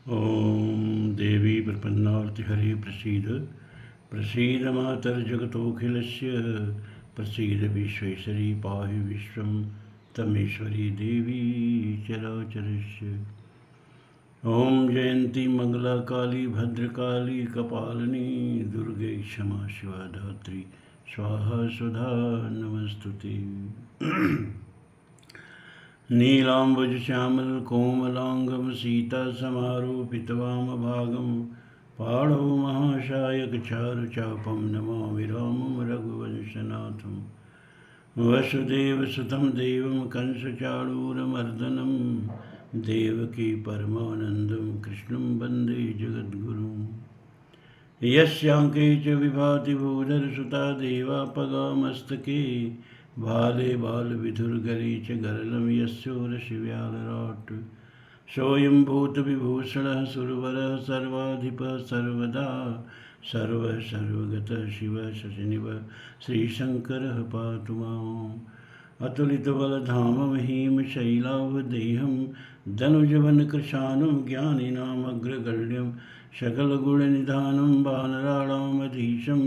ॐ देवी प्रपन्नार्तिहरे प्रसीद प्रसीद मातर्जगतोऽखिलस्य प्रसीद विश्वेश्वरी पाहि विश्वं तमेश्वरी देवी चराचरस्य। ॐ जयन्ती मंगला काली भद्रकाली कपालिनी दुर्गे क्षमा शिवा धात्री स्वाहा सुधा नमस्तुते। नीलाम्बुजश्यामलकोमलाङ्गं सीतासमारोपितवामभागं पाणौ महाशायकचारुचापं नमामि रामं रघुवंशनाथं। वसुदेवसुतं देवं कंसचाणूरमर्दनं देवकी परमानन्दं कृष्णं वन्दे जगद्गुरुं। यस्याङ्के च विभाति भूधरसुता देवापगामस्तके भाले बालविधुर्गरे च गरलं यस्योरशिव्यालराट्। सोऽयं भूतविभूषणः सुरवरः सर्वाधिपः सर्वदा सर्वः सर्वगतः शिवः शशिनिवः श्रीशङ्करः पातु माम्। अतुलितबलधामं हेमशैलावदेहं धनुजवनकृशानं ज्ञानिनामग्रगण्यं सकलगुणनिधानं वानराणामधीशं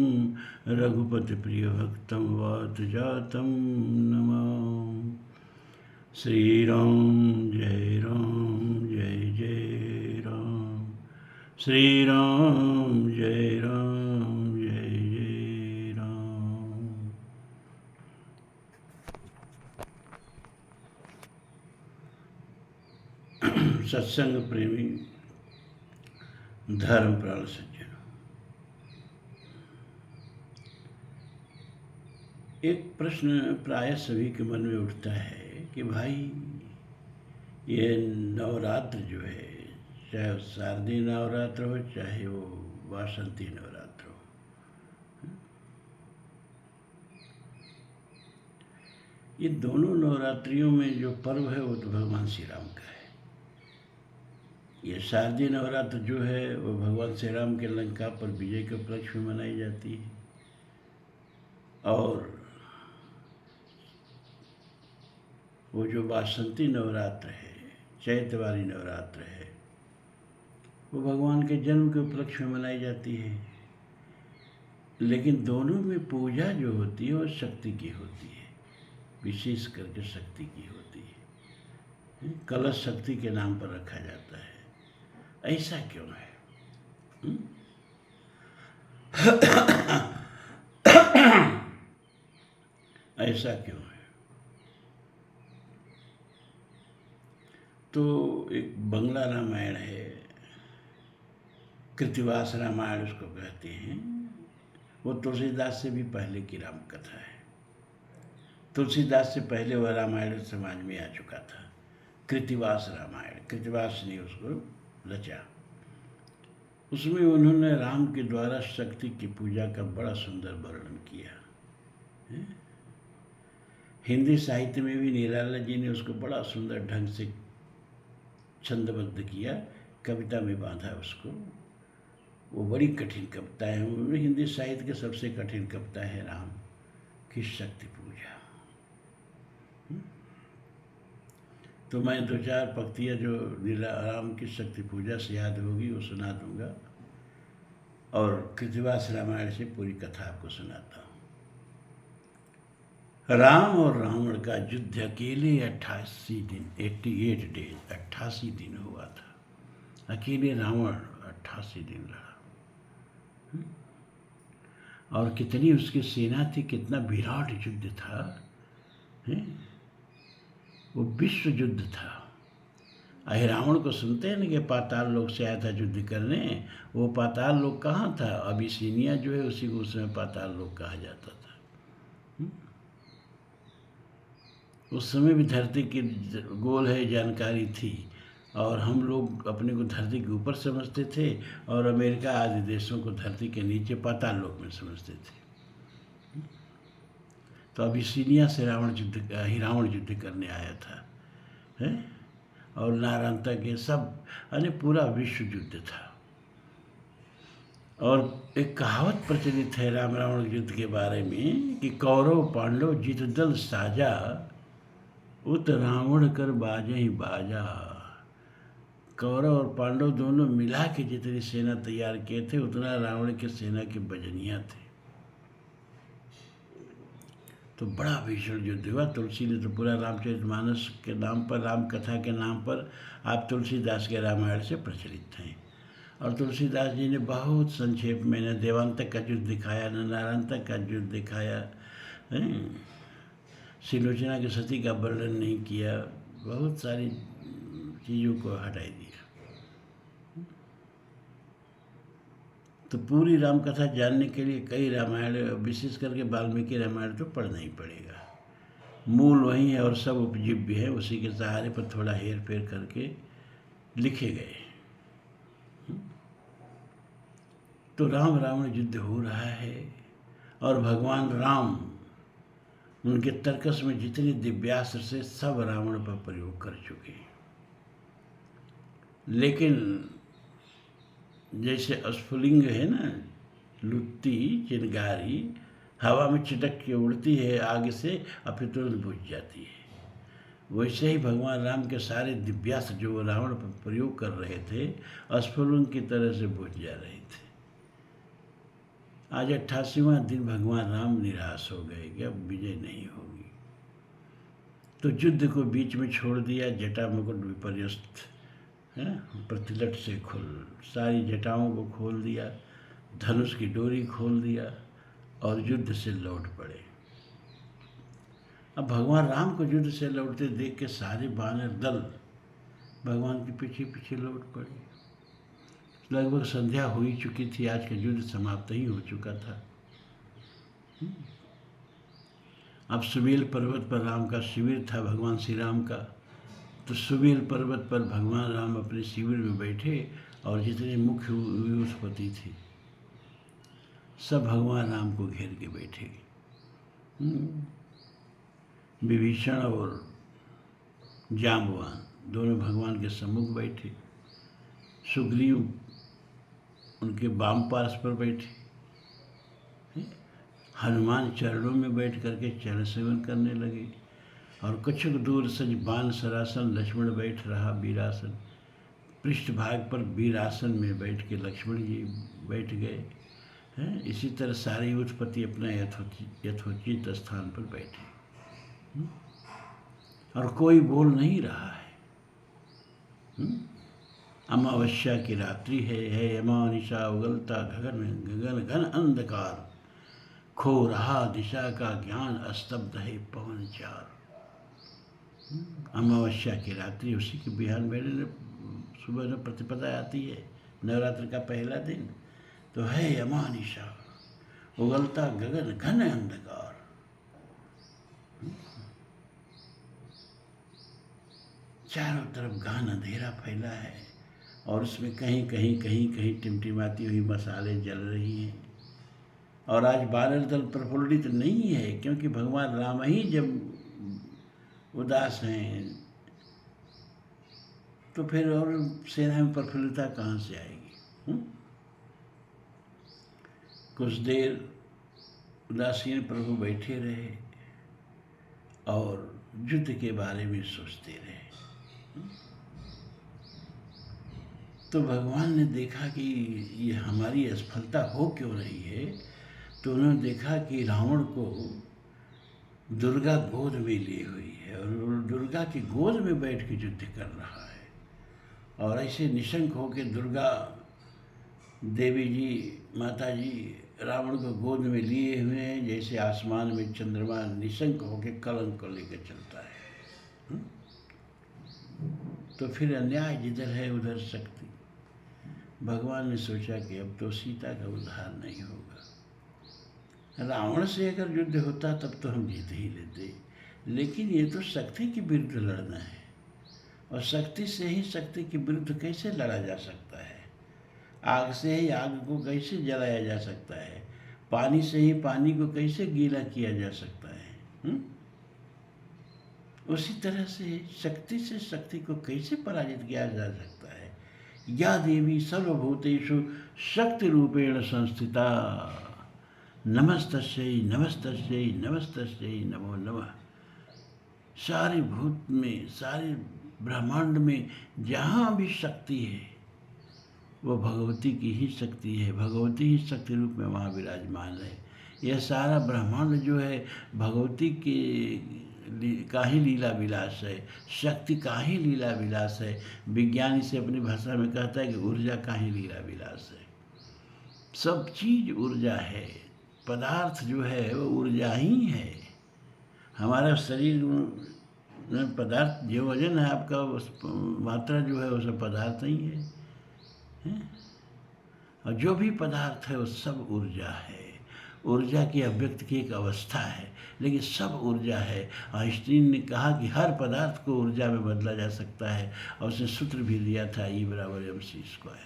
रघुपतिप्रियभक्तं वातजातं नमामि। श्रीराम जय जय राम, श्रीराम जय जय राम। सत्संग प्रेमी धर्म प्राण सज्जन, एक प्रश्न प्राय सभी के मन में उठता है कि भाई ये नवरात्र जो है, चाहे वो शारदीय नवरात्र हो चाहे वो वासंती नवरात्र हो, ये दोनों नवरात्रियों में जो पर्व है वो तो भगवान श्री राम का है। ये शारदीय नवरात्र जो है वो भगवान श्री राम के लंका पर विजय के उपलक्ष्य में मनाई जाती है, और वो जो वासंती नवरात्र है, चैतवारी नवरात्र है, वो भगवान के जन्म के उपलक्ष्य में मनाई जाती है। लेकिन दोनों में पूजा जो होती है वो शक्ति की होती है, विशेष करके शक्ति की होती है। कलश शक्ति के नाम पर रखा जाता है। ऐसा क्यों है? ऐसा क्यों है? तो एक बंगला रामायण है, कृतिवास रामायण उसको कहते हैं। वो तुलसीदास से भी पहले की राम कथा है। तुलसीदास से पहले वह रामायण समाज में आ चुका था। कृतिवास रामायण, कृतिवास ने उसको रचा। उसमें उन्होंने राम के द्वारा शक्ति की पूजा का बड़ा सुंदर वर्णन किया है। हिंदी साहित्य में भी निराला जी ने उसको बड़ा सुंदर ढंग से छंदबद्ध किया, कविता में बांधा उसको। वो बड़ी कठिन कविता है, हिंदी साहित्य की सबसे कठिन कविता है राम की शक्ति पूजा। तो मैं दो चार पंक्तियाँ जो राम की शक्ति पूजा से याद होगी वो सुना दूंगा, और कृतिवास रामायण से पूरी कथा आपको सुनाता हूँ। राम और रावण का युद्ध अकेले 88 दिन 88 डेज 88 दिन हुआ था। अकेले रावण 88 दिन लड़ा, और कितनी उसकी सेना थी, कितना विराट युद्ध था। वो विश्व युद्ध था। रावण को सुनते हैं ना कि पाताल लोक से आया था युद्ध करने। वो पाताल लोक कहाँ था? अबिसिनिया जो है उसी को उस समय पाताल लोक कहा जाता था। उस समय भी धरती की गोल है जानकारी थी, और हम लोग अपने को धरती के ऊपर समझते थे, और अमेरिका आदि देशों को धरती के नीचे पाताल लोक में समझते थे। तो अबिसिनिया से रावण युद्ध करने आया था, है? और नारायण तक ये सब, यानी पूरा विश्व युद्ध था। और एक कहावत प्रचलित है राम रावण युद्ध के बारे में कि कौरव पांडव जित दल साजा, उत रावण कर बाजे ही बाजा। कौरव और पांडव दोनों मिला के जितनी सेना तैयार किए थे उतना रावण की सेना के बजनिया थे। तो बड़ा भीषण युद्ध हुआ। तुलसी ने तो पूरा रामचरितमानस के नाम पर, राम कथा के नाम पर आप तुलसीदास के रामायण से प्रचलित हैं। और तुलसीदास जी ने बहुत संक्षेप में न देवांतक का युद्ध दिखाया, न नारायणतक का युद्ध दिखाया, सिलोचना के सती का वर्णन नहीं किया, बहुत सारी चीज़ों को हटा दिया। तो पूरी राम कथा जानने के लिए कई रामायण, विशेष करके वाल्मीकि रामायण तो पढ़ना ही पड़ेगा। मूल वही है और सब उपजीव्य है, उसी के सहारे पर थोड़ा हेर फेर करके लिखे गए। तो राम रावण युद्ध हो रहा है और भगवान राम उनके तर्कस में जितने दिव्यास्त्र से सब रावण पर प्रयोग कर चुके हैं। लेकिन जैसे स्फुलिंग है ना, लुत्ती चिनगारी हवा में चिटक के उड़ती है आग से और फिर तुरंत बुझ जाती है, वैसे ही भगवान राम के सारे दिव्यास्त्र जो वो रावण पर प्रयोग कर रहे थे स्फुलिंग की तरह से बुझ जा रहे थे। आज 88वां दिन भगवान राम निराश हो गए कि अब विजय नहीं होगी, तो युद्ध को बीच में छोड़ दिया। जटा मुकुट विपर्यस्त प्रतिलट से सारी जटाओं को खोल दिया, धनुष की डोरी खोल दिया और युद्ध से लौट पड़े। अब भगवान राम को युद्ध से लौटते देख के सारे वानर दल भगवान के पीछे पीछे लौट पड़े। लगभग संध्या हो ही चुकी थी, आज का युद्ध समाप्त ही हो चुका था। अब सुमेल पर्वत पर राम का शिविर था, भगवान श्री राम का। तो सुमेल पर्वत पर भगवान राम अपने शिविर में बैठे और जितने मुख्य व्यूहपति थे सब भगवान राम को घेर के बैठे। विभीषण और जाम्बवान दोनों भगवान के सम्मुख बैठे। सुग्रीव उनके वाम पार्श्व पर बैठे। हनुमान चरणों में बैठ करके चरण सेवन करने लगे और कुछ दूर सज बाण सरासन लक्ष्मण बैठ रहा वीरासन। पृष्ठभाग पर वीरासन में बैठ के लक्ष्मण जी बैठ गए हैं। इसी तरह सारे उत्पत्ति अपना यथोचित स्थान पर बैठे और कोई बोल नहीं रहा है। अमावस्या की रात्रि है अमानिशा उगलता गगन गगन घन अंधकार, खो रहा दिशा का ज्ञान अस्तब्ध है पवन चार। अमावस्या की रात्रि, उसी के बिहान बेड़े सुबह में प्रतिपदा आती है, नवरात्र का पहला दिन। तो है अमानिशा उगलता गगन घन अंधकार, चारों तरफ घन अंधेरा फैला है और उसमें कहीं कहीं कहीं कहीं टिमटिमाती हुई मसाले जल रही हैं। और आज वानर दल प्रफुल्लित नहीं है, क्योंकि भगवान राम ही जब उदास हैं तो फिर और सेना में प्रफुल्लता कहाँ से आएगी। कुछ देर उदासीन प्रभु बैठे रहे और युद्ध के बारे में सोचते रहे। तो भगवान ने देखा कि ये हमारी असफलता हो क्यों रही है। तो उन्होंने देखा कि रावण को दुर्गा गोद में ली हुई है और दुर्गा की गोद में बैठ के युद्ध कर रहा है। और ऐसे निशंक होकर दुर्गा देवी जी, माता जी रावण को गोद में लिए हुए हैं, जैसे आसमान में चंद्रमा निशंक होकर कलंक को लेकर चलता है। तो फिर अन्याय जिधर है उधर शक्ति। भगवान ने सोचा कि अब तो सीता का उद्धार नहीं होगा। रावण से अगर युद्ध होता तब तो हम जीत ही लेते, लेकिन ये तो शक्ति के विरुद्ध लड़ना है और शक्ति से ही शक्ति के विरुद्ध कैसे लड़ा जा सकता है। आग से ही आग को कैसे जलाया जा सकता है, पानी से ही पानी को कैसे गीला किया जा सकता है। उसी तरह से शक्ति को कैसे पराजित किया जा सकता है। या देवी सर्वभूतेषु शक्ति रूपेण संस्थिता, नमस्तस्यै नमस्तस्यै नमस्तस्यै नमो नमः। सारे भूत में, सारे ब्रह्मांड में जहाँ भी शक्ति है वो भगवती की ही शक्ति है, भगवती ही शक्ति रूप में वहाँ विराजमान है। यह सारा ब्रह्मांड जो है भगवती का ही लीला विलास है, शक्ति का ही लीला विलास है। विज्ञान इसे अपनी भाषा में कहता है कि ऊर्जा का ही लीला विलास है। सब चीज़ ऊर्जा है, पदार्थ जो है वो ऊर्जा ही है। हमारा शरीर में पदार्थ जो वजन है आपका, उस मात्रा जो है वो सब पदार्थ ही है? और जो भी पदार्थ है वो सब ऊर्जा है। ऊर्जा की अभिव्यक्ति की एक अवस्था है, लेकिन सब ऊर्जा है। आइंस्टीन ने कहा कि हर पदार्थ को ऊर्जा में बदला जा सकता है, और उसने सूत्र भी दिया था E=mc²।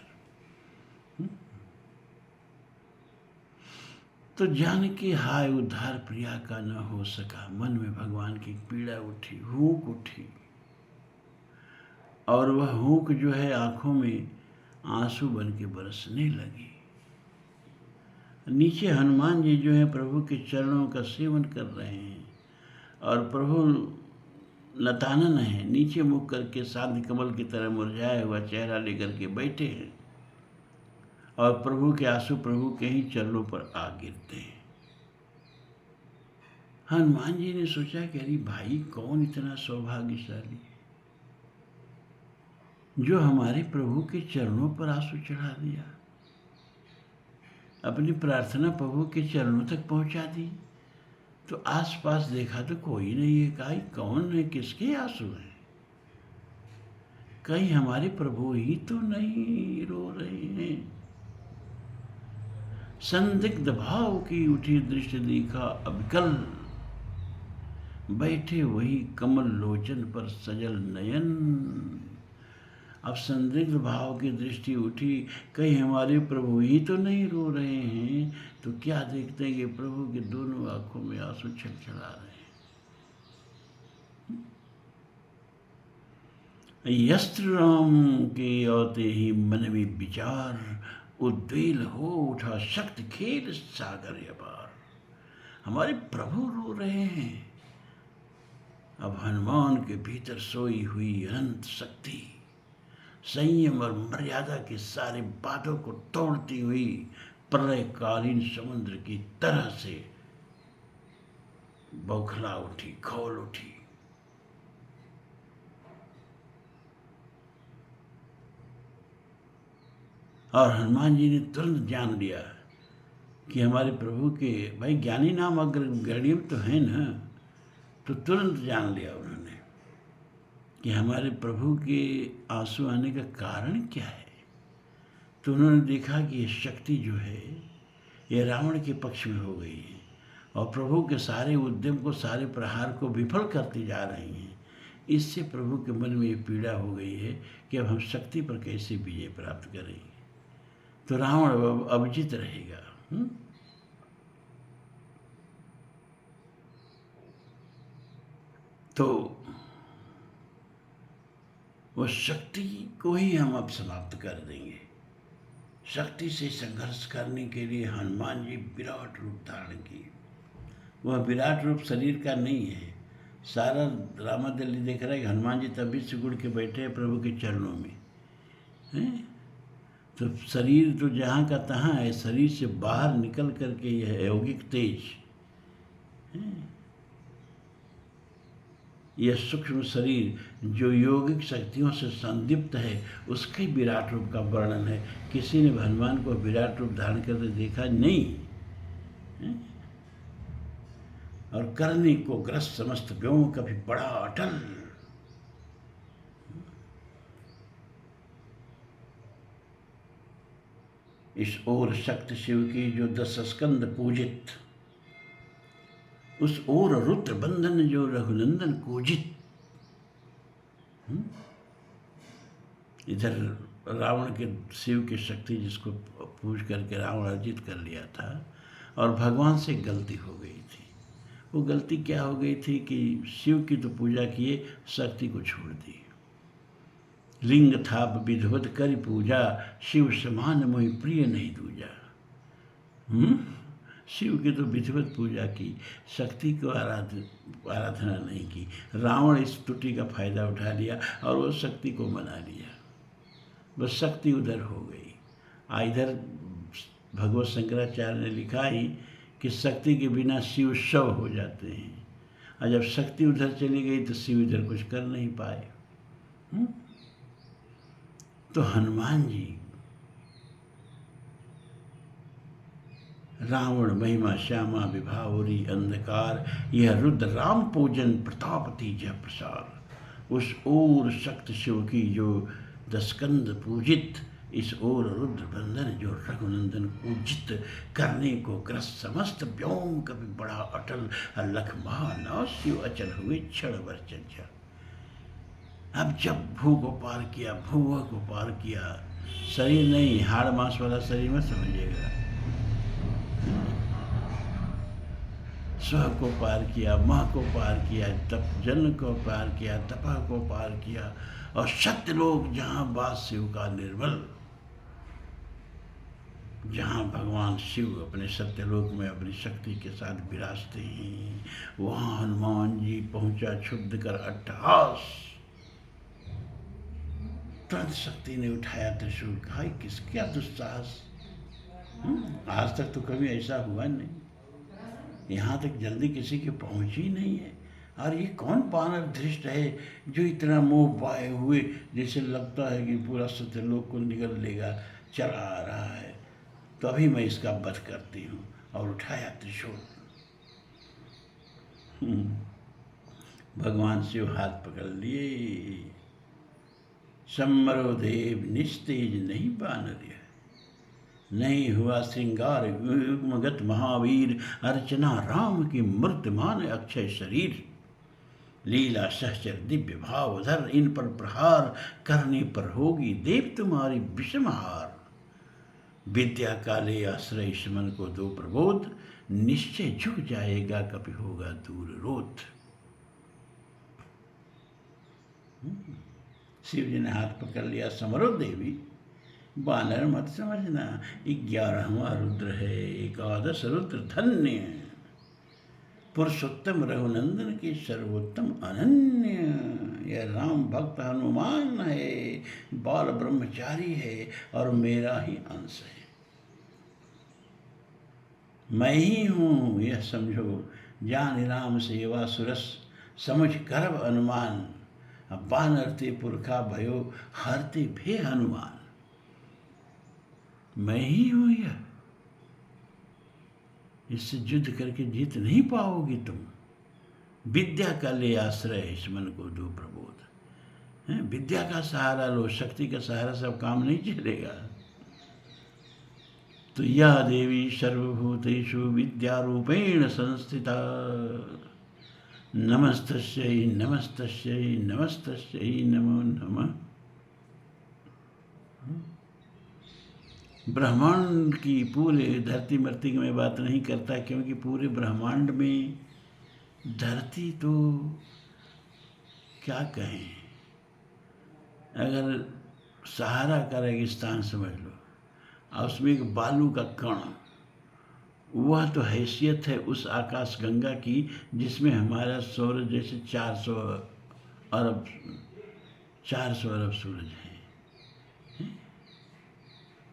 तो जानकी हाय उद्धार प्रिया का न हो सका, मन में भगवान की पीड़ा उठी, हूक उठी, और वह हूक जो है आंखों में आंसू बन के बरसने लगी। नीचे हनुमान जी जो है प्रभु के चरणों का सेवन कर रहे हैं, और प्रभु लतानन है, नीचे मुख करके शांति कमल की तरह मुरझाया हुआ चेहरा लेकर के बैठे हैं, और प्रभु के आंसू प्रभु के ही चरणों पर आ गिरते हैं। हनुमान जी ने सोचा कि अरे भाई, कौन इतना सौभाग्यशाली है जो हमारे प्रभु के चरणों पर आंसू चढ़ा दिया, अपनी प्रार्थना प्रभु के चरणों तक पहुंचा दी। तो आसपास देखा तो कोई नहीं है। कहा कौन है, किसके आंसू हैं? कहीं हमारे प्रभु ही तो नहीं रो रहे हैं। संदिग्ध भाव की उठी दृष्टि देखा अविकल, बैठे वही कमल लोचन पर सजल नयन। अब संदिग्ध भाव की दृष्टि उठी, कहीं हमारे प्रभु ही तो नहीं रो रहे हैं। तो क्या देखते हैं कि प्रभु के दोनों आंखों में आंसू छलछला रहे हैं। यस्त्र राम के औते ही मन में विचार, उद्वेल हो उठा शक्ति खेल सागर अपार। हमारे प्रभु रो रहे हैं। अब हनुमान के भीतर सोई हुई अनंत शक्ति संयम और मर्यादा के सारे बाधों को तोड़ती हुई प्रलयकालीन समुद्र की तरह से बौखला उठी, खौल उठी। और हनुमान जी ने तुरंत जान लिया कि हमारे प्रभु के, भाई ज्ञानी नाम अग्रगण्य तो है ना, तो तुरंत जान लिया उन्होंने कि हमारे प्रभु के आंसू आने का कारण क्या है। तो उन्होंने देखा कि ये शक्ति जो है ये रावण के पक्ष में हो गई है, और प्रभु के सारे उद्यम को, सारे प्रहार को विफल करती जा रही हैं। इससे प्रभु के मन में ये पीड़ा हो गई है कि अब हम शक्ति पर कैसे विजय प्राप्त करेंगे। तो रावण अब जीत रहेगा। तो वो शक्ति को ही हम अब समाप्त कर देंगे। शक्ति से संघर्ष करने के लिए हनुमान जी विराट रूप धारण किए। वह विराट रूप शरीर का नहीं है। सारा रामादली देख रहा है कि हनुमान जी तभी सिकुड़ के बैठे हैं प्रभु के चरणों में हैं। तो शरीर तो जहाँ का तहाँ है, शरीर से बाहर निकल करके यह यौगिक तेज है, यह सूक्ष्म शरीर जो यौगिक शक्तियों से संदीप्त है, उसके विराट रूप का वर्णन है। किसी ने हनुमान को विराट रूप धारण करते देखा नहीं है? और करने को ग्रस्त समस्त व्योम कभी बड़ा अटल। इस ओर शक्ति शिव की जो 10 स्कंद पूजित, उस ओर रुद्र बंधन जो रघुनंदन पूजित। इधर रावण के शिव की शक्ति जिसको पूज करके रावण अर्जित कर लिया था, और भगवान से गलती हो गई थी। वो गलती क्या हो गई थी कि शिव की तो पूजा किए, शक्ति को छोड़ दी। लिंग थाप विधवत कर पूजा, शिव समान मोहि प्रिय नहीं दूजा। शिव की तो विधिवत पूजा की, शक्ति को आराधना नहीं की। रावण इस त्रुटि का फायदा उठा लिया और वो शक्ति को मना लिया, बस शक्ति उधर हो गई। इधर भगवत शंकराचार्य ने लिखा ही कि शक्ति के बिना शिव शव हो जाते हैं, और जब शक्ति उधर चली गई तो शिव इधर कुछ कर नहीं पाए। तो हनुमान जी रावण महिमा श्यामा विभावरी अंधकार, यह रुद्र राम पूजन प्रतापति जय प्रसार। उस ओर शक्त शिव की जो दस्कंद पूजित, इस ओर रुद्र बंधन जो रघुनंदन पूजित। करने को ग्रस्त समस्त व्योम कभी बड़ा अटल, लख महानव शिव अचल हुए क्षण वर चंचल। अब जब भू को पार किया, भूव को पार किया, शरीर नहीं हाड़ मांस वाला शरीर में समझिएगा, स्व को पार किया, मह को पार किया, तप जन को पार किया, तपह को पार किया, और सत्यलोक जहाँ वास शिव का निर्मल, जहाँ भगवान शिव अपने सत्यलोक में अपनी शक्ति के साथ विराजते हैं, वहाँ हनुमान जी पहुँचा क्षुब्ध कर अट्टहास। तुरंत शक्ति ने उठाया त्रिशूल, कहा किस क्या दुस्साहस, आज तक तो कभी ऐसा हुआ नहीं, यहाँ तक जल्दी किसी की पहुँच ही नहीं है। और ये कौन वानर धृष्ट है जो इतना मोह पाए हुए, जैसे लगता है कि पूरा सत्यलोक को निगल लेगा, चला आ रहा है, तो अभी मैं इसका वध करती हूँ। और उठाया त्रिशूल। भगवान शिव हाथ पकड़ लिए, सम्मरो देव निस्तेज नहीं बानर, नहीं हुआ श्रृंगार युग्मगत महावीर, अर्चना राम की मूर्तिमान अक्षय शरीर। लीला सहचर दिव्य भावधर, इन पर प्रहार करने पर होगी देव तुम्हारी विषम हार। विद्या काले आश्रय मन को दो प्रबोध, निश्चय झुक जाएगा कभी होगा दूर रोध। शिव जी ने हाथ पकड़ लिया, समरो देवी, बानर मत समझना, 11वां रुद्र है, एकादश रुद्र धन्य, पुरुषोत्तम रघुनंदन की सर्वोत्तम अनन्य। यह राम भक्त हनुमान है, बाल ब्रह्मचारी है और मेरा ही अंश है। मैं ही हूँ यह समझो, जान राम सेवा सुरस, समझ गर्भ अनुमान। अब बानरते पुरखा भयो, हरते भे हनुमान। मैं ही हूँ यह, इससे युद्ध करके जीत नहीं पाओगी तुम। विद्या का ले आश्रय, इस मन को दो प्रबोध। विद्या का सहारा लो, शक्ति का सहारा सब काम नहीं चलेगा। तो या देवी सर्वभूतेषु विद्यारूपेण संस्थिता, नमस्तस्यै नमस्तस्यै नमस्तस्यै नमो नमः। ब्रह्मांड की, पूरे धरती मरती की मैं बात नहीं करता, क्योंकि पूरे ब्रह्मांड में धरती तो क्या कहें, अगर सहारा का रेगिस्तान समझ लो, और उसमें एक बालू का कण, वह तो हैसियत है उस आकाश गंगा की जिसमें हमारा सूरज जैसे 400 अरब सूरज हैं,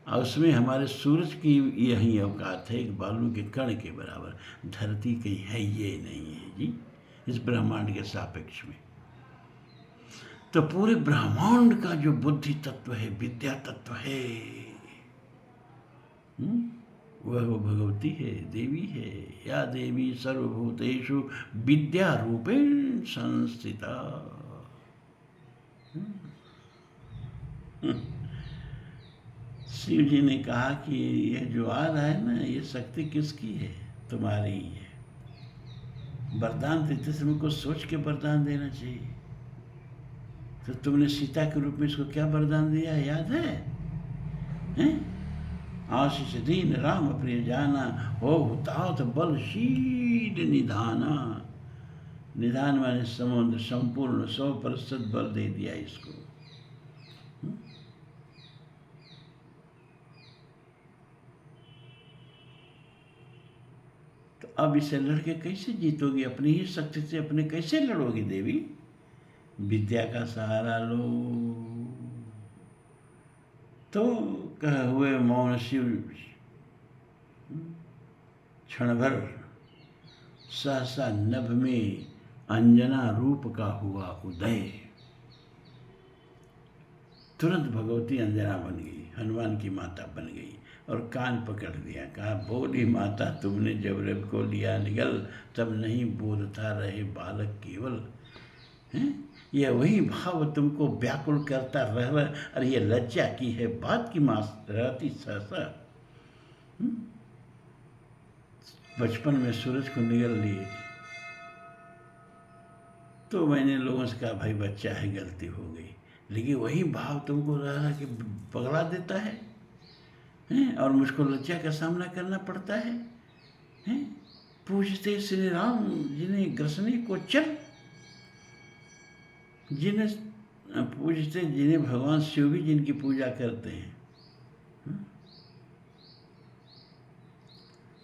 और उसमें हमारे सूरज की यही औकात है, एक बालू के कण के बराबर। धरती कहीं है ये नहीं है जी, इस ब्रह्मांड के सापेक्ष में। तो पूरे ब्रह्मांड का जो बुद्धि तत्व है, विद्या तत्व है, वह भगवती है, देवी है। या देवी सर्वभूतेषु विद्या रूपेण संस्थिता। शिव जी ने कहा कि यह जो आ रहा है ना, ये शक्ति किसकी है? तुम्हारी ही है। वरदान देते समय कुछ सोच के वरदान देना चाहिए। तो तुमने सीता के रूप में इसको क्या वरदान दिया, याद है? आशीष दीन राम प्रिय जाना, हो हुताहुत बल शील निधाना। निधान माने समुद्र, संपूर्ण 100% बल दे दिया इसको। अब इसे लड़के कैसे जीतोगी? अपनी ही शक्ति से अपने कैसे लड़ोगी देवी? विद्या का सहारा लो। तो कह हुए मौन शिव क्षण भर सहसा नभ में अंजना रूप का हुआ उदय। तुरंत भगवती अंजना बन गई, हनुमान की माता बन गई और कान पकड़ लिया। कहा, बोली माता, तुमने जब रब को लिया निगल, तब नहीं बोलता रहे बालक केवल। हैं? यह वही भाव तुमको व्याकुल करता रह, और ये लज्जा की है बात की माँ रहती सहसा। बचपन में सूरज को निगल लिए तो मैंने लोगों से कहा, भाई बच्चा है, गलती हो गई। लेकिन वही भाव तुमको रहा कि पगला देता है, हैं? और मुझको लज्जा का सामना करना पड़ता है, हैं? पूजते श्री राम जिन्हें ग्रसने को चल, जिन्हें पूजते, जिन्हें भगवान शिव भी जिनकी पूजा करते हैं,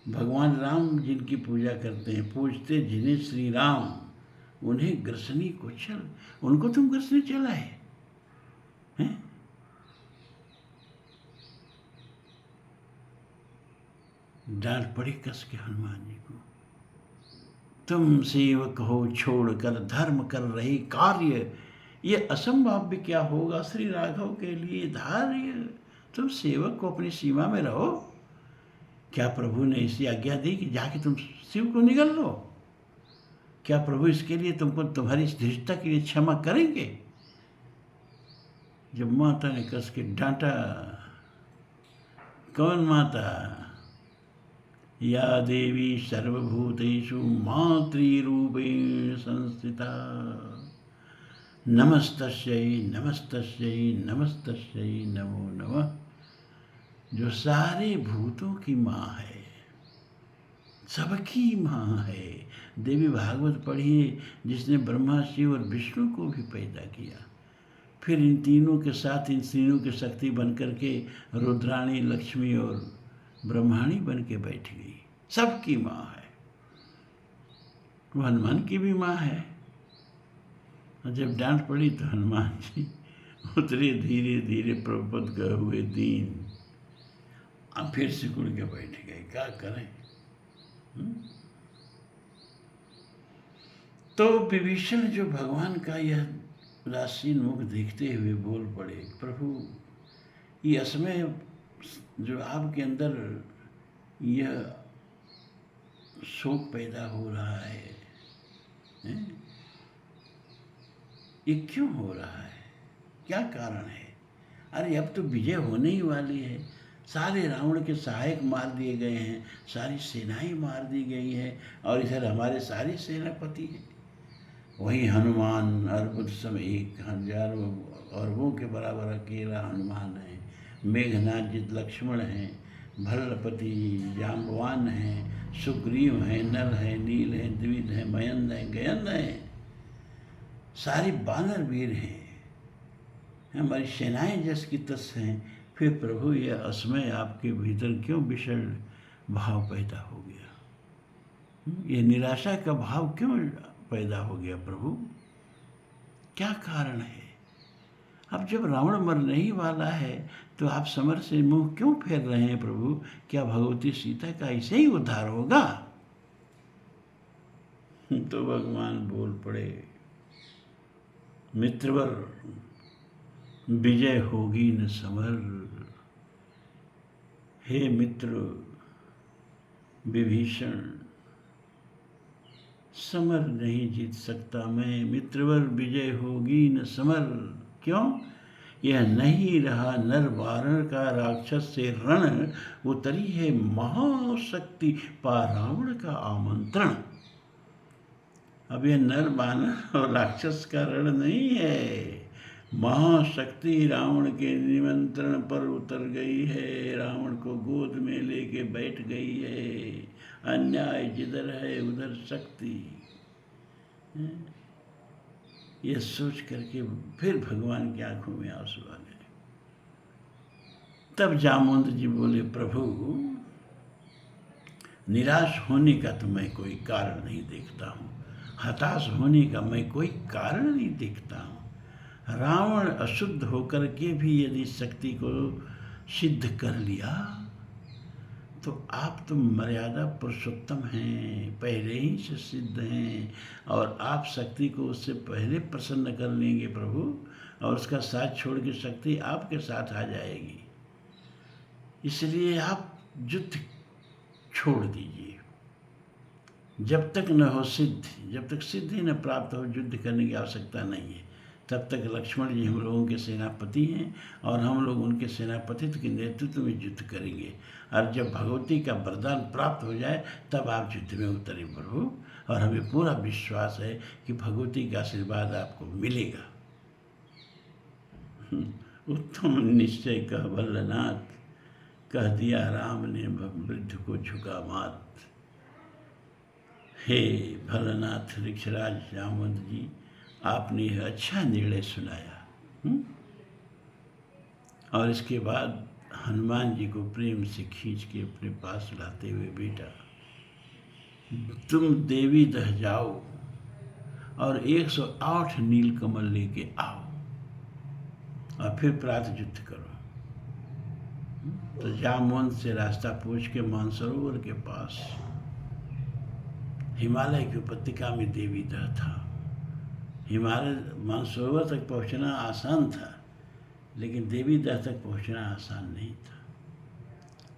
भगवान राम जिनकी पूजा करते हैं, पूजते जिन्हें श्री राम, उन्हें ग्रसनी को चल। उनको तुम ग्रसने चला है, हैं? डांट पड़ी कस के हनुमान जी को। तुम सेवक हो छोड़कर धर्म कर रहे कार्य, ये असंभाव्य क्या होगा श्री राघव के लिए धार्य। तुम सेवक को अपनी सीमा में रहो। क्या प्रभु ने ऐसी आज्ञा दी कि जाके तुम शिव को निगल लो? क्या प्रभु इसके लिए तुमको, तुम्हारी इस धृष्टता के लिए क्षमा करेंगे? जब माता ने कस के डांटा, कौन माता? या देवी सर्वभूतेषु मातृरूपेण संस्थिता, नमस्तस्यै नमस्तस्यै नमस्तस्यै नमो नमः। जो सारे भूतों की माँ है, सबकी माँ है। देवी भागवत पढ़िए, जिसने ब्रह्मा शिव और विष्णु को भी पैदा किया, फिर इन तीनों के साथ इन तीनों की शक्ति बन करके रुद्राणी, लक्ष्मी और ब्रह्माणी बन के बैठ गई। सबकी माँ है। वो हनुमान की भी माँ है। और जब डांट पड़ी तो हनुमान जी उतरे धीरे धीरे प्रभुपद गए हुए दीन। अब फिर सिकुड़ के बैठ गए, क्या करें? तो विभीषण जो भगवान का यह उदासीन मुख देखते हुए बोल पड़े, प्रभु ये असमय जो आपके अंदर यह शोक पैदा हो रहा है, ये क्यों हो रहा है? क्या कारण है? अरे अब तो विजय होने ही वाली है। सारे रावण के सहायक मार दिए गए हैं, सारी सेनाएं मार दी गई हैं, और इधर हमारे सारे सेनापति हैं। वही हनुमान अर्बुद सम 1000 अरबों के बराबर अकेला हनुमान है। मेघनाथ जित लक्ष्मण हैं, भल्लपति जाम्बवान हैं, सुग्रीव हैं, नल हैं, नील हैं, द्विज हैं, मयंद हैं, गयंद हैं, सारी वानर वीर हैं। हमारी सेनाएं जस की तस हैं। फिर प्रभु यह असमय आपके भीतर क्यों विषण भाव पैदा हो गया? ये निराशा का भाव क्यों पैदा हो गया प्रभु? क्या कारण है? अब जब रावण मरने ही वाला है तो आप समर से मुंह क्यों फेर रहे हैं प्रभु? क्या भगवती सीता का ऐसे ही उद्धार होगा? तो भगवान बोल पड़े, मित्रवर विजय होगी न समर। हे मित्र विभीषण, समर नहीं जीत सकता मैं। मित्रवर विजय होगी न समर। क्यों? यह नहीं रहा नर वानर का राक्षस से रण, उतरी है महाशक्ति पा रावण का आमंत्रण। अब यह नर वानर और राक्षस का रण नहीं है, महाशक्ति रावण के निमंत्रण पर उतर गई है, रावण को गोद में लेके बैठ गई है। अन्याय जिधर है उधर शक्ति। ये सोच करके फिर भगवान की आंखों में आंसू आ गए। तब जामवंत जी बोले, प्रभु निराश होने का तो मैं कोई कारण नहीं देखता हूँ, हताश होने का मैं कोई कारण नहीं देखता हूँ। रावण अशुद्ध होकर के भी यदि शक्ति को सिद्ध कर लिया तो आप तो मर्यादा पुरुषोत्तम हैं, पहले ही से सिद्ध हैं, और आप शक्ति को उससे पहले प्रसन्न कर लेंगे प्रभु, और उसका साथ छोड़ के शक्ति आपके साथ आ जाएगी। इसलिए आप युद्ध छोड़ दीजिए। जब तक न हो सिद्धि, जब तक सिद्धि न प्राप्त हो, युद्ध करने की आवश्यकता नहीं है। तब तक लक्ष्मण जी हम लोगों के सेनापति हैं और हम लोग उनके सेनापति के नेतृत्व में युद्ध करेंगे। और जब भगवती का वरदान प्राप्त हो जाए तब आप युद्ध में उतरे प्रभु, और हमें पूरा विश्वास है कि भगवती का आशीर्वाद आपको मिलेगा। उत्तम निश्चय कह भल्लनाथ, कह दिया राम ने वृद्ध को झुका मात। हे भल्लनाथ ऋक्षराज जामवंत जी, आपने यह अच्छा निर्णय सुनाया। और इसके बाद हनुमान जी को प्रेम से खींच के अपने पास लाते हुए, बेटा तुम देवी दह जाओ और 108 नीलकमल लेके आओ और फिर प्रातः युद्ध करो। तो जामवंत से रास्ता पूछ के मानसरोवर के पास हिमालय की उपत्यका में देवी दह था। हिमालय मानसरोवर तक पहुंचना आसान था, लेकिन देवी दह तक पहुंचना आसान नहीं था।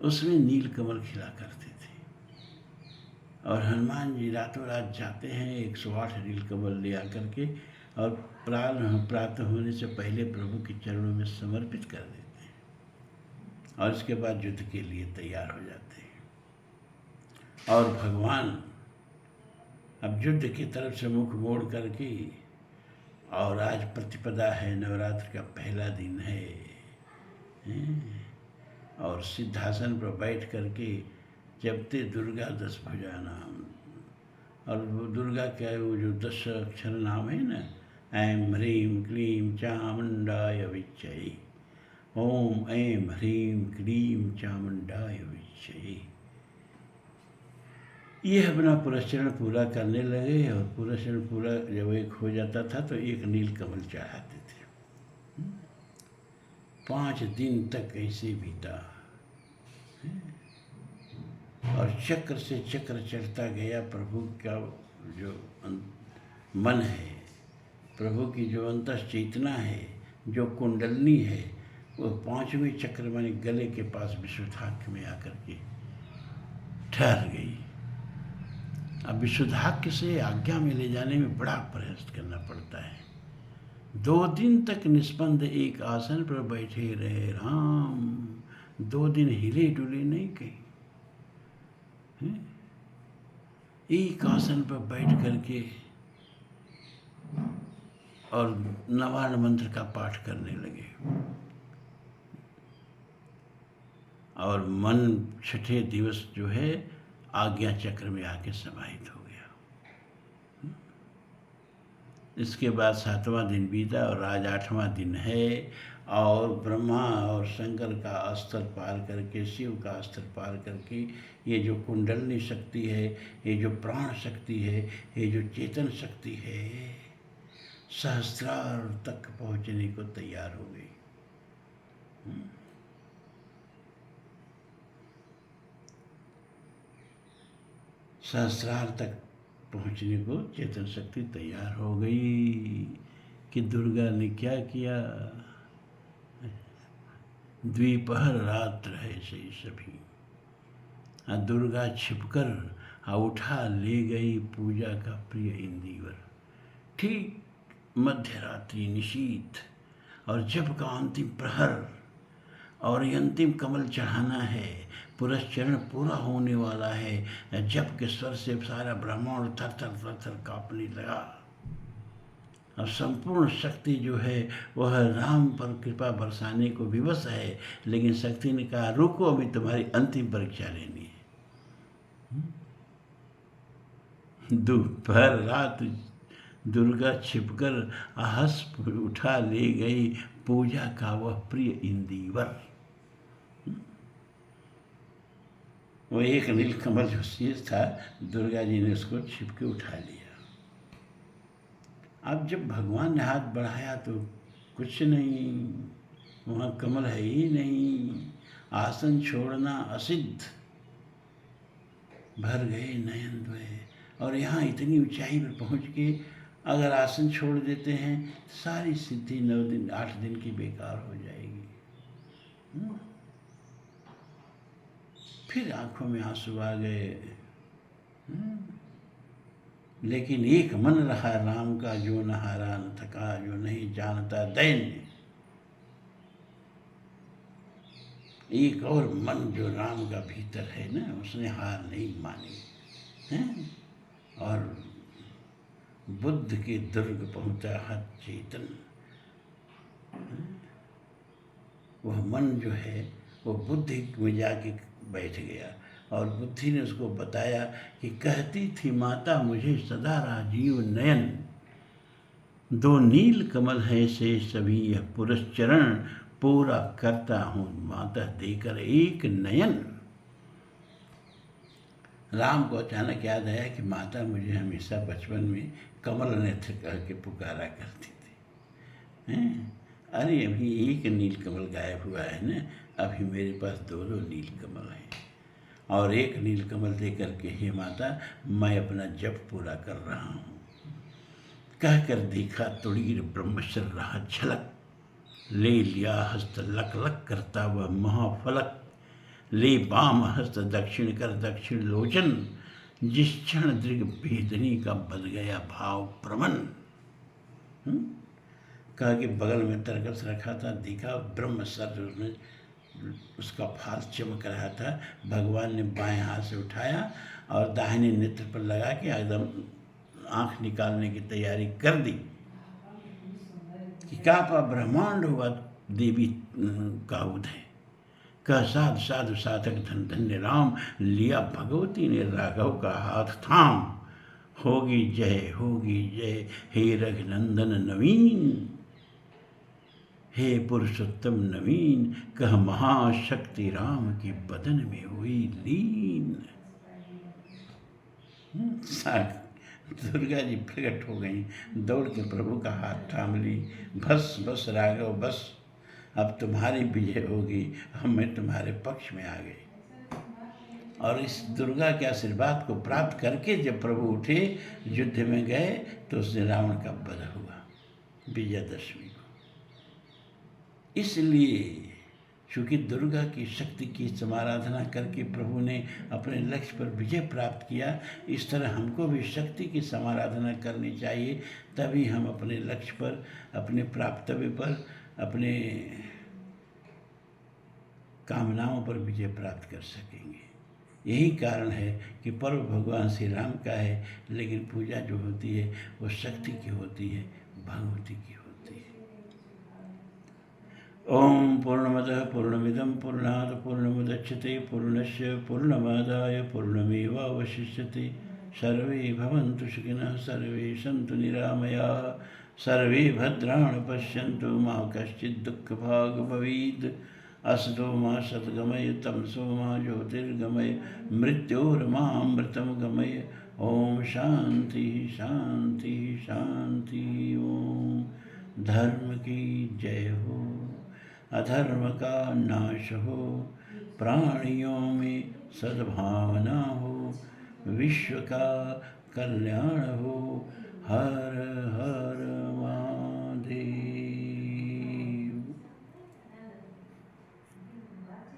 उसमें नीलकमल खिला करते थे, और हनुमान जी रातों रात जाते हैं 108 नीलकमल ले आकर के, और प्रातः होने से पहले प्रभु के चरणों में समर्पित कर देते हैं, और इसके बाद युद्ध के लिए तैयार हो जाते हैं। और भगवान अब युद्ध की तरफ से मुख मोड़ करके, और आज प्रतिपदा है, नवरात्र का पहला दिन है, और सिद्धासन पर बैठ करके जपते दुर्गा 10 भुजा नाम। और वो दुर्गा क्या है, वो जो 10 अक्षर नाम है ना, ऐं ह्रीं क्लीं चामुंडाय विच्चै, ओम ऐं ह्रीं क्लीं चामुंडाय विच्चै। ये अपना पुरस्चरण पूरा करने लगे, और पुरस्चरण पूरा जब एक हो जाता था तो एक नीलकमल चढ़ाते थे। 5 दिन तक ऐसे बीता, और चक्र से चक्र चढ़ता गया। प्रभु का जो मन है, प्रभु की जो अंतः चेतना है, जो कुंडलनी है, वो 5वें चक्र माने गले के पास विशुद्धाक्ष में आकर के ठहर गई। अब विशुद्धाक्ष से आज्ञा में ले जाने में बड़ा प्रयास करना पड़ता है। 2 दिन तक निस्पंद एक आसन पर बैठे रहे राम, 2 दिन हिले डुले नहीं कहीं। एक आसन पर बैठ करके और नवार्ण मंत्र का पाठ करने लगे, और मन 6ठे दिवस जो है आज्ञा चक्र में आके समाहित हो गया। इसके बाद 7वां दिन बीता, और आज 8वां दिन है, और ब्रह्मा और शंकर का स्तर पार करके, शिव का स्तर पार करके, ये जो कुंडलनी शक्ति है, ये जो प्राण शक्ति है, ये जो चेतन शक्ति है, सहस्रार तक पहुंचने को तैयार हो गई। सहस्रार तक पहुंचने को चेतन शक्ति तैयार हो गई। कि दुर्गा ने क्या किया, द्विपहर रात्र है से सभी, दुर्गा छिपकर उठा ले गई पूजा का प्रिय इंदिवर। ठीक मध्य रात्रि निशीथ, और जब का अंतिम प्रहर, और ये अंतिम कमल चढ़ाना है, पुरस्चरण पूरा होने वाला है। जब के स्वर से सारा ब्रह्मांड थर थर थर थर कांपने लगा, और संपूर्ण शक्ति जो है वह राम पर कृपा बरसाने को विवश है। लेकिन शक्ति ने कहा, रुको, अभी तुम्हारी अंतिम परीक्षा लेनी है। दोपहर रात दुर्गा छिपकर आहस उठा ले गई पूजा का वह प्रिय इंदिवर। वो एक नीलकमल जो शीश था, दुर्गा जी ने उसको छिप के उठा लिया। अब जब भगवान ने हाथ बढ़ाया तो कुछ नहीं, वहाँ कमल है ही नहीं। आसन छोड़ना असिद्ध, भर गए नयन द्वय। और यहाँ इतनी ऊंचाई पर पहुँच के अगर आसन छोड़ देते हैं, सारी सिद्धि 9 दिन 8 दिन की बेकार हो जाएगी। फिर आंखों में आंसू आ गए। लेकिन एक मन रहा राम का, जो न हारा न थका, जो नहीं जानता दैन्य। एक और मन जो राम का भीतर है ना, उसने हार नहीं मानी है। और बुद्ध के दुर्ग पहुंचा हर चेतन। वह मन जो है वो बुद्धि में जाके बैठ गया, और बुद्धि ने उसको बताया कि कहती थी माता मुझे सदा राजीव नयन, दो नील कमल है से सभी यह पुरस्चरण, पूरा करता हूँ माता देकर एक नयन। राम को अचानक याद आया कि माता मुझे हमेशा बचपन में कमल नेत्र कह के पुकारा करती थी। अरे अभी एक नील कमल गायब हुआ है ना, अभी मेरे पास 2 नील कमल हैं, और एक नील कमल दे करके हे माता मैं अपना जप पूरा कर रहा हूँ। कहकर देखा तुड़ीर ब्रह्मचर रहा झलक, ले लिया हस्त लक लक करता वह महाफलक, ले बाम हस्त दक्षिण कर दक्षिण लोचन, जिस क्षण दृग भेदनी का बद गया भाव प्रमन। कहा कि बगल में तरकस रखा था, देखा ब्रह्म सर उसमें उसका फाल चमक रहा था। भगवान ने बाएं हाथ से उठाया और दाहिने नेत्र पर लगा के एकदम आँख निकालने की तैयारी कर दी कि कापा ब्रह्मांड हुआ देवी का उदय। कह साधु साधु साधक धन धन्य राम, लिया भगवती ने राघव का हाथ थाम, होगी जय हे रघुनंदन नवीन, हे पुरुषोत्तम नवीन, कह महाशक्ति राम की बदन में हुई लीन। दुर्गा जी प्रकट हो गई, दौड़ के प्रभु का हाथ थाम ली। बस बस राघव बस, अब तुम्हारी विजय होगी, हम मैं तुम्हारे पक्ष में आ गए। और इस दुर्गा के आशीर्वाद को प्राप्त करके जब प्रभु उठे, युद्ध में गए, तो उस दिन रावण का वध हुआ विजयादशमी को। इसलिए चूँकि दुर्गा की शक्ति की समाराधना करके प्रभु ने अपने लक्ष्य पर विजय प्राप्त किया, इस तरह हमको भी शक्ति की समाराधना करनी चाहिए, तभी हम अपने लक्ष्य पर, अपने प्राप्तव्य पर, अपने कामनाओं पर विजय प्राप्त कर सकेंगे। यही कारण है कि पर्व भगवान श्री राम का है, लेकिन पूजा जो होती है वो शक्ति की होती है, भगवती की होती है। ओम पूर्णमदः पूर्णमिदं पूर्णात् पूर्णमुदच्यते पूर्णस्य पूर्णमादाय पूर्णमेवावशिष्यते। सर्वे भवन्तु सुखिनः, सर्वे सन्तु निरामयाः, सर्वे भद्राणि पश्यन्तु, मा कश्चित् दुःखभाग् भवेत्। असतो मा सद्गमय, तमसो मा ज्योतिर्गमय, मृत्योर्मामृतं गमय। ओम शांति शांति शांति। ओम धर्म की जय हो, अधर्म का नाश हो, प्राणियों में सद्भावना हो, विश्व का कल्याण हो। हर हर